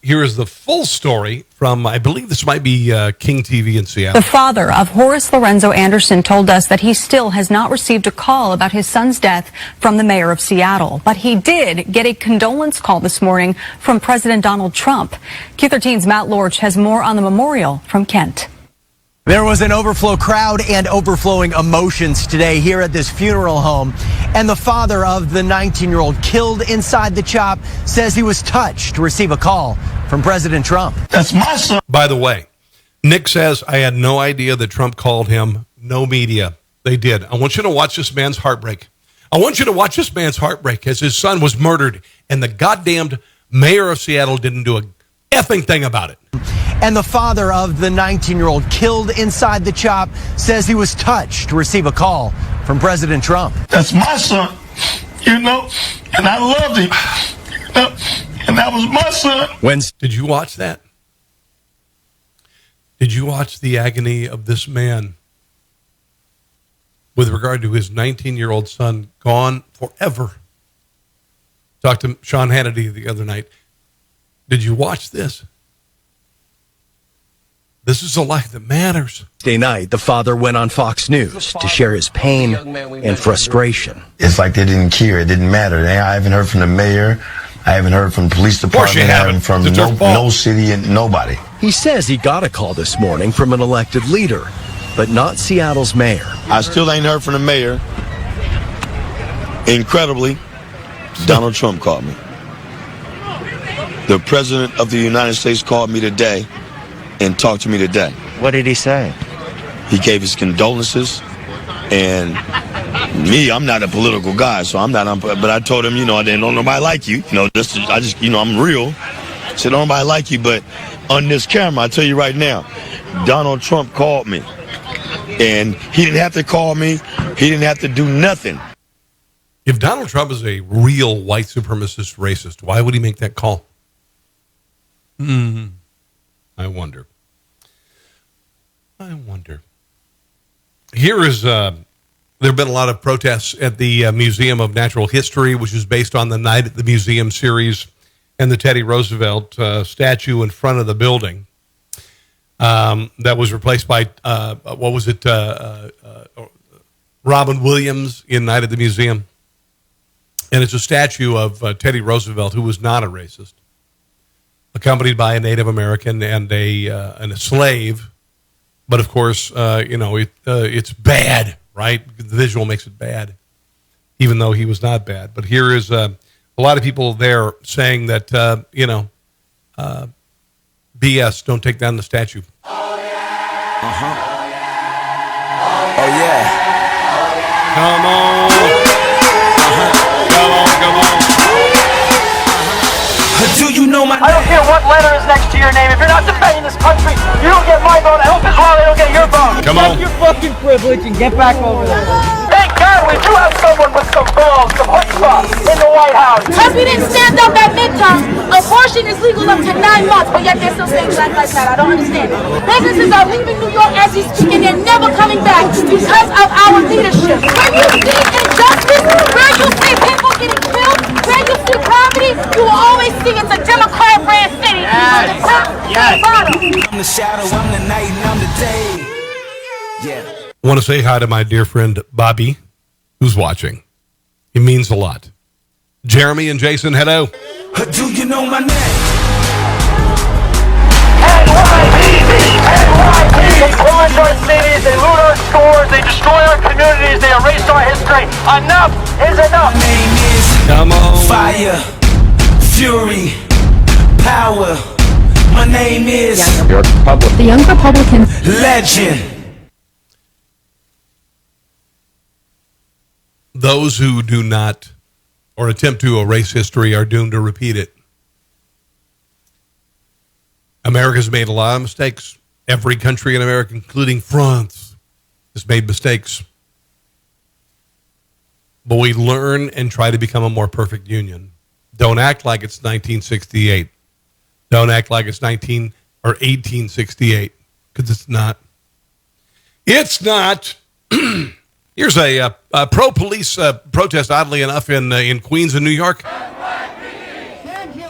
Here is the full story from, I believe this might be King TV in Seattle. The father of Horace Lorenzo Anderson told us that he still has not received a call about his son's death from the mayor of Seattle. But he did get a condolence call this morning from President Donald Trump. Q13's Matt Lorch has more on the memorial from Kent. There was an overflow crowd and overflowing emotions today here at this funeral home. And the father of the 19-year-old killed inside the chop says he was touched to receive a call from President Trump. That's my son. By the way, Nick says, I had no idea that Trump called him. No media. They did. I want you to watch this man's heartbreak. I want you to watch this man's heartbreak as his son was murdered and the goddamned mayor of Seattle didn't do a effing thing about it. And the father of the 19-year-old killed inside the chop says he was touched to receive a call from President Trump. That's my son, and I loved him. And that was my son. Did you watch that? Did you watch the agony of this man with regard to his 19-year-old son gone forever? Talked to Sean Hannity the other night. Did you watch this? This is a life that matters. Tuesday night, the father went on Fox News to share his pain and frustration. It's like they didn't care. It didn't matter. I haven't heard from the mayor. I haven't heard from the police department. I haven't from no city and nobody. He says he got a call this morning from an elected leader, but not Seattle's mayor. I still ain't heard from the mayor. Incredibly, Donald Trump called me. The president of the United States called me today and talked to me today. What did he say? He gave his condolences, and me, I'm not a political guy, so I'm not, but I told him, I didn't know nobody like you, I'm real. I said, nobody like you, but on this camera, I tell you right now, Donald Trump called me, and he didn't have to call me, he didn't have to do nothing. If Donald Trump is a real white supremacist racist, why would he make that call? I wonder. Here is, there have been a lot of protests at the Museum of Natural History, which is based on the Night at the Museum series and the Teddy Roosevelt statue in front of the building. That was replaced by, Robin Williams in Night at the Museum. And it's a statue of Teddy Roosevelt, who was not a racist, accompanied by a Native American and a slave. But of course, it's bad, right? The visual makes it bad, even though he was not bad. But here is a lot of people there saying that, BS, don't take down the statue. Oh yeah. Come on. Come on. Do you know my name? I don't care what letter is next to your name. If you're not defending this country, you don't get my vote. I hope as well they don't get your vote. Come on. Take your fucking privilege and get back over there. Thank God we do have someone with some balls, some chutzpah in the White House. Because we didn't stand up at midterm, abortion is legal up to 9 months, but yet they're still saying Black Lives Matter. I don't understand. Businesses are leaving New York as we speak, and they're never coming back because of our leadership. When you see injustice, where you see people getting killed, where you see poverty, you will always see it's a Democrat ran city. From the top to the bottom. I'm the shadow, I'm the night, and I'm the day. Yeah. I want to say hi to my dear friend Bobby, who's watching. It means a lot. Jeremy and Jason, hello. Do you know my name? They pillage our cities, they loot our stores, they destroy our communities, they erase our history. Enough is enough. My name is Come on. Fire, Fury, Power. My name is The Young Republican. Legend. Those who do not or attempt to erase history are doomed to repeat it. America's made a lot of mistakes. Every country in America, including France, has made mistakes. But we learn and try to become a more perfect union. Don't act like it's 1968. Don't act like it's 1868, because it's not. It's not. Here's a pro-police protest, oddly enough, in Queens and New York. Thank you.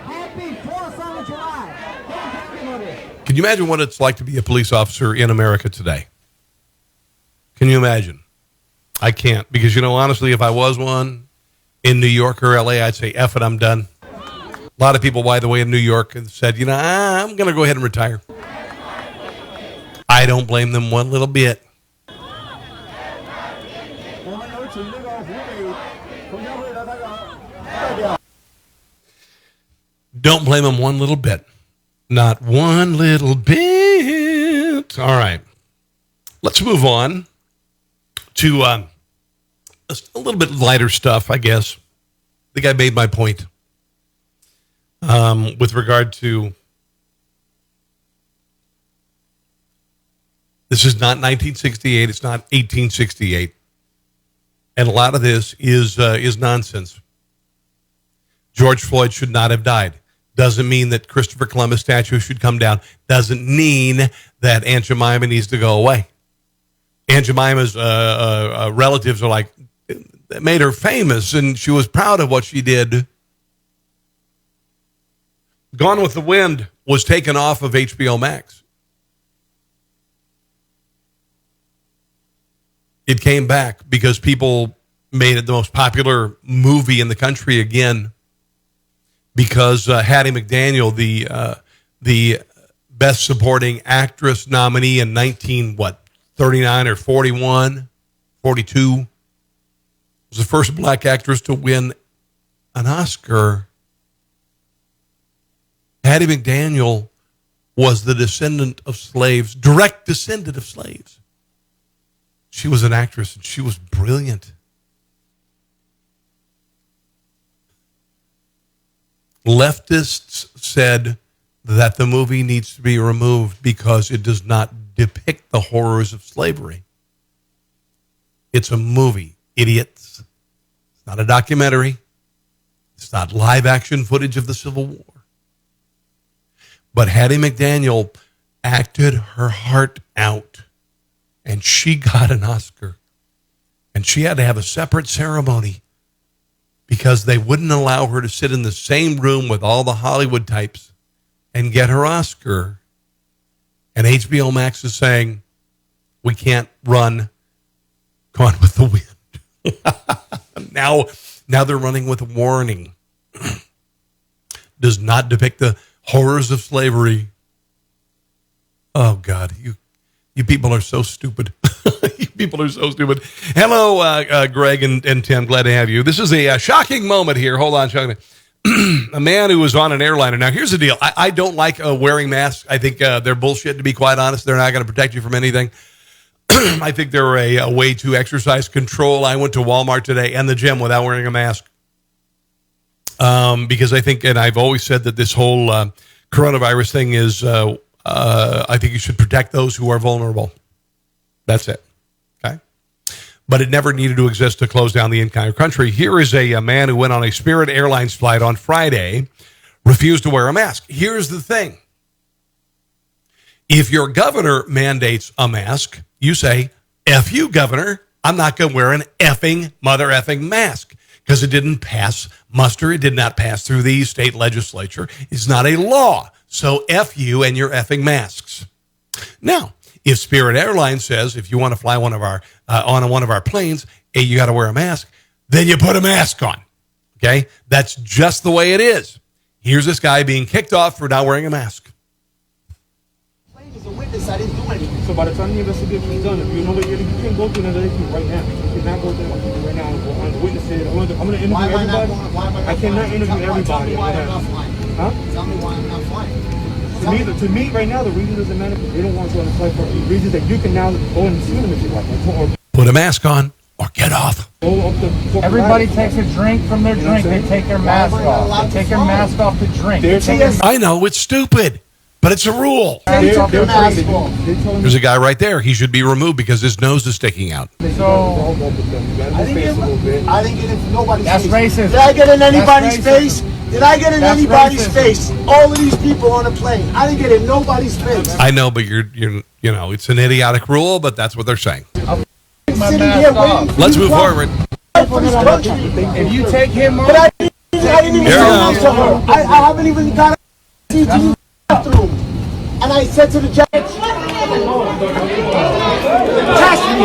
Happy 4th of July. Can you imagine what it's like to be a police officer in America today? Can you imagine? I can't, because, honestly, if I was one in New York or LA, I'd say, F it, I'm done. A lot of people, by the way, in New York said, I'm going to go ahead and retire. I don't blame them one little bit. Don't blame them one little bit. Not one little bit. All right. Let's move on to a little bit lighter stuff, I guess. I think I made my point with regard to this is not 1968. It's not 1868. And a lot of this is nonsense. George Floyd should not have died. Doesn't mean that Christopher Columbus statue should come down. Doesn't mean that Aunt Jemima needs to go away. Aunt Jemima's relatives are like, that made her famous, and she was proud of what she did. Gone with the Wind was taken off of HBO Max. It came back because people made it the most popular movie in the country again, because Hattie McDaniel, the Best Supporting Actress nominee in 39 or 41, 42, was the first black actress to win an Oscar. Hattie McDaniel was the descendant of slaves, direct descendant of slaves. She was an actress, and she was brilliant. Leftists said that the movie needs to be removed because it does not depict the horrors of slavery. It's a movie, idiots. It's not a documentary. It's not live action footage of the Civil War. But Hattie McDaniel acted her heart out, and she got an Oscar. And she had to have a separate ceremony because they wouldn't allow her to sit in the same room with all the Hollywood types and get her Oscar. And HBO Max is saying, we can't run Gone with the Wind. Now they're running with a warning. Does not depict the horrors of slavery. Oh, God, you people are so stupid. You people are so stupid. Hello, Greg and Tim. Glad to have you. This is a shocking moment here. Hold on, shocking. A man who was on an airliner. Now, here's the deal. I don't like wearing masks. I think they're bullshit, to be quite honest. They're not going to protect you from anything. I think they're a way to exercise control. I went to Walmart today and the gym without wearing a mask. Because I think, and I've always said that this whole coronavirus thing is, I think you should protect those who are vulnerable. That's it. Okay. But it never needed to exist to close down the entire country. Here is a man who went on a Spirit Airlines flight on Friday, refused to wear a mask. Here's the thing. If your governor mandates a mask, you say, F you, governor, I'm not going to wear an effing, mother effing mask because it didn't pass muster. It did not pass through the state legislature. It's not a law. So F you and your effing masks. Now, if Spirit Airlines says, if you want to fly on one of our planes, hey, you got to wear a mask, then you put a mask on. Okay? That's just the way it is. Here's this guy being kicked off for not wearing a mask. As a witness, I didn't do anything. So by the time the investigation is done, if you know that you can go to another issue right now. You cannot go there right now on the witness stand. I'm going to interview everybody. I cannot interview everybody. Why I'm not flying. Huh? Tell me why I'm not flying. To me, right now, the reason doesn't matter because they don't want you on the flight for reasons that you can now go and sue them if you like. Put a mask on. or get off. Everybody takes a drink from their drink. They take their mask off. They take their mask off to drink. I know, it's stupid, but it's a rule. There's a guy right there. He should be removed because his nose is sticking out. So, I didn't get in nobody's that's face. racist. Did I get in anybody's That's face? Did I get in That's anybody's racism. face? All of these people on the plane. I didn't get in nobody's face. I know, but you're it's an idiotic rule, but that's what they're saying. My mask off. Let's move forward. If you take him off, But I didn't even Here talk we to her. I haven't even got to the bathroom. And I said to the judge, test me.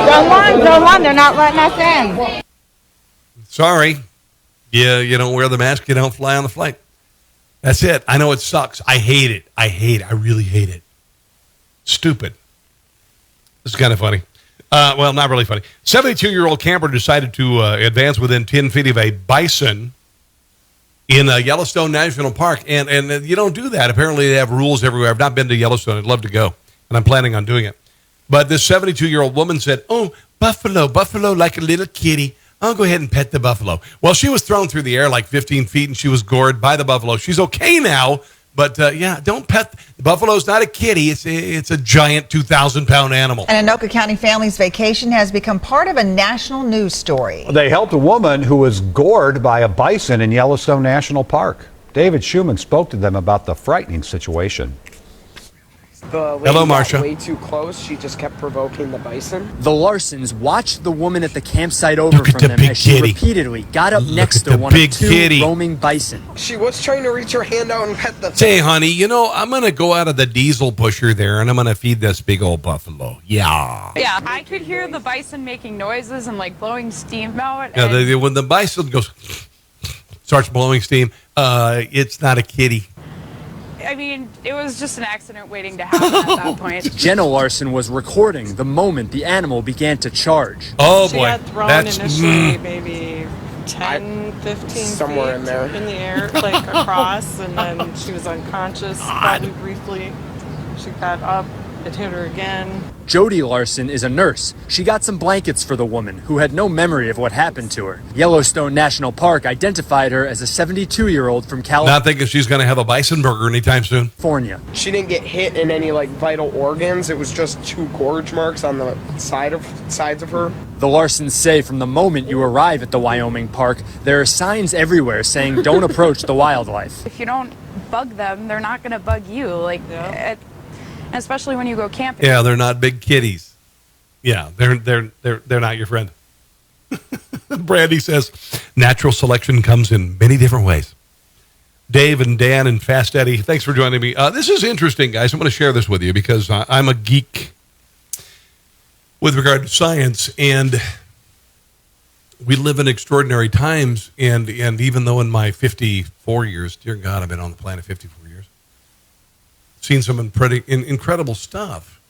Don't run. They're not letting us in. Sorry. Yeah, you don't wear the mask, you don't fly on the flight. That's it. I know it sucks. I hate it. I really hate it. Stupid. This is kind of funny. Well, not really funny. 72-year-old camper decided to advance within 10 feet of a bison in Yellowstone National Park. And you don't do that. Apparently, they have rules everywhere. I've not been to Yellowstone. I'd love to go. And I'm planning on doing it. But this 72-year-old woman said, "Oh, buffalo like a little kitty. I'll go ahead and pet the buffalo." Well, she was thrown through the air like 15 feet, and she was gored by the buffalo. She's okay now, but don't pet. The buffalo's not a kitty. It's a giant 2,000-pound animal. An Anoka County family's vacation has become part of a national news story. They helped a woman who was gored by a bison in Yellowstone National Park. David Schumann spoke to them about the frightening situation. The lady Hello, got Marcia. way too close. She just kept provoking the bison. The Larsons watched the woman at the campsite over Look at from the them big as she kitty. repeatedly got up Look next at to the one of big two kitty. roaming bison. She was trying to reach her hand out and pet the Say, honey, I'm going to go out of the diesel pusher there, and I'm going to feed this big old buffalo. Yeah. Yeah, I could hear the bison making noises and like blowing steam out. Now, and when the bison starts blowing steam, it's not a kitty. I mean, it was just an accident waiting to happen at that point. Jenna Larson was recording the moment the animal began to charge. Oh, She boy. had thrown That's initially maybe 10, 15 somewhere feet in there. in the air, like across, and then she was unconscious probably briefly. She got up, it hit her again. Jody Larson is a nurse. She got some blankets for the woman who had no memory of what happened to her. Yellowstone National Park identified her as a 72-year-old from Not thinking she's going to have a bison burger anytime soon. California. She didn't get hit in any like vital organs. It was just 2 gorge marks on the sides of her. The Larsons say from the moment you arrive at the Wyoming park, there are signs everywhere saying don't approach the wildlife. If you don't bug them, they're not going to bug you. Like, especially when you go camping. Yeah, they're not big kitties. Yeah, they're not your friend. Brandy says natural selection comes in many different ways. Dave and Dan and Fast Eddie, thanks for joining me. This is interesting, guys. I'm going to share this with you because I'm a geek with regard to science, and we live in extraordinary times. And even though in my 54 years, dear God, I've been on the planet 54 years, seen some incredible stuff.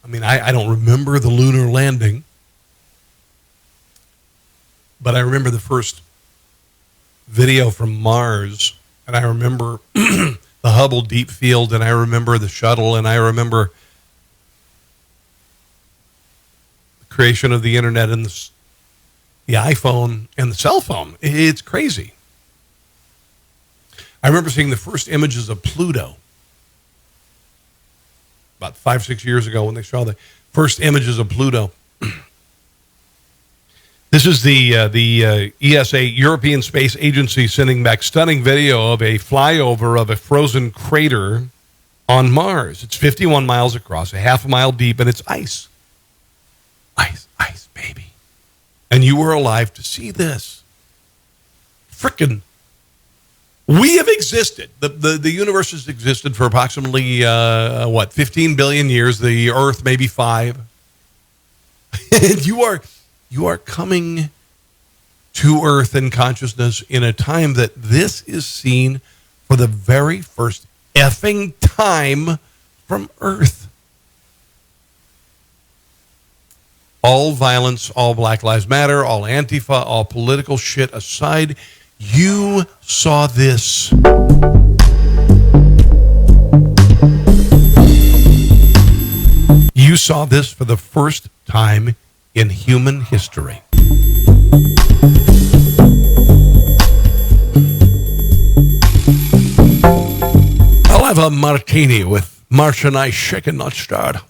I mean, I don't remember the lunar landing, but I remember the first video from Mars, and I remember the Hubble Deep Field, and I remember the shuttle, and I remember the creation of the internet and the iPhone and the cell phone. It's crazy. I remember seeing the first images of Pluto about 5-6 years ago when they saw the first images of Pluto. This is the ESA, European Space Agency, sending back stunning video of a flyover of a frozen crater on Mars. It's 51 miles across, a half a mile deep, and it's ice. Ice, baby. And you were alive to see this. Frickin' we have existed. The universe has existed for approximately, 15 billion years. The Earth, maybe 5. And you are coming to Earth in consciousness in a time that this is seen for the very first effing time from Earth. All violence, all Black Lives Matter, all Antifa, all political shit aside, you saw this. You saw this for the first time in human history. I'll have a martini with Martian ice shaken, not stirred.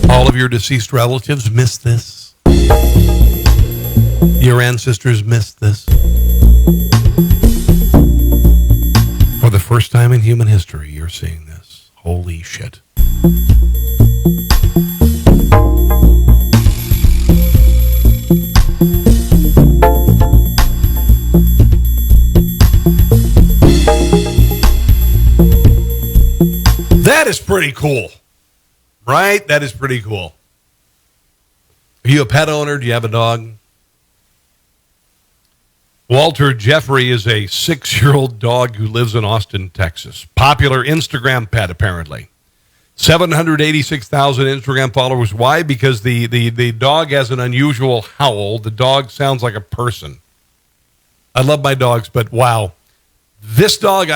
All of your deceased relatives missed this. Your ancestors missed this. For the first time in human history, you're seeing this. Holy shit. That is pretty cool. Right? That is pretty cool. Are you a pet owner? Do you have a dog? Walter Jeffrey is a 6-year-old dog who lives in Austin, Texas. Popular Instagram pet, apparently. 786,000 Instagram followers. Why? Because the dog has an unusual howl. The dog sounds like a person. I love my dogs, but wow. This dog,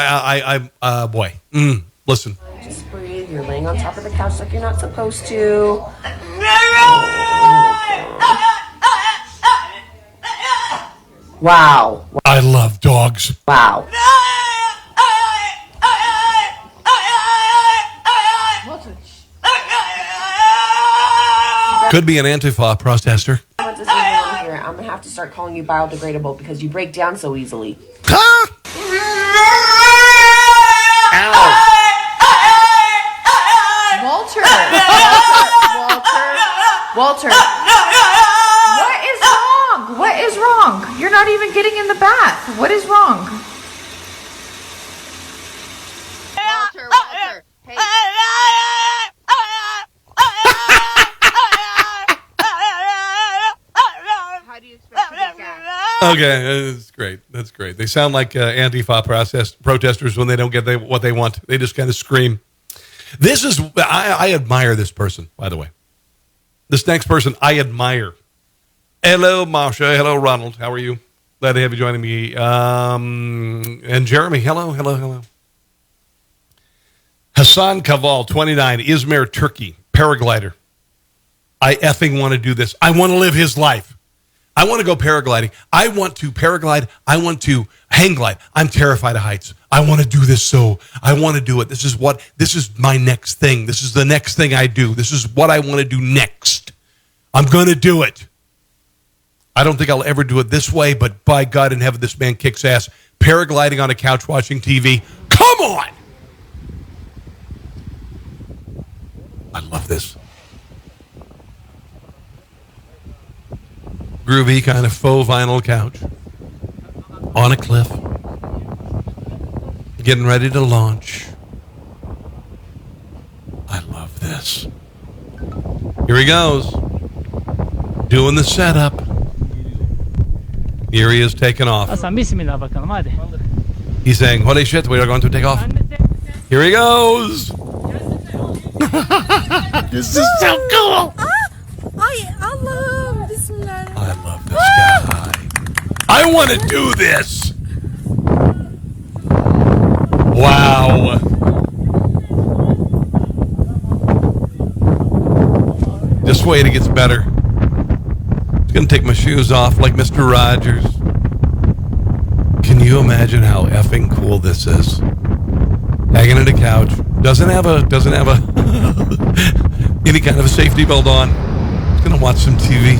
listen. Just breathe. You're laying on top of the couch like you're not supposed to. Wow. I love dogs. Wow. Could be an Antifa protester. What does on here? I'm gonna have to start calling you biodegradable because you break down so easily. Huh? Walter. What is wrong? You're not even getting in the bath. What is wrong? Walter. Hey. How do you expect to get gas? Okay, that's great. That's great. They sound like Antifa protesters when they don't get what they want. They just kind of scream. I admire this person, by the way. This next person I admire. Hello, Masha. Hello, Ronald. How are you? Glad to have you joining me. And Jeremy. Hello. Hassan Kaval, 29, Izmir, Turkey, paraglider. I effing want to do this. I want to live his life. I want to go paragliding. I want to paraglide. I want to hang glide. I'm terrified of heights. I want to do this, so I want to do it. This is my next thing. This is the next thing I do. This is what I want to do next. I'm going to do it. I don't think I'll ever do it this way, but by God in heaven, this man kicks ass. Paragliding on a couch watching TV. Come on! I love this. Groovy kind of faux vinyl couch. On a cliff. Getting ready to launch. I love this. Here he goes. Doing the setup. Here he is taking off. He's saying, holy shit, we are going to take off. Here he goes. This is so cool. I love this. I love this guy. I want to do this. Wow. Just wait, it gets better. I'm going to take my shoes off like Mr. Rogers. Can you imagine how effing cool this is? Hanging at a couch. Doesn't have a any kind of a safety belt on. He's going to watch some TV.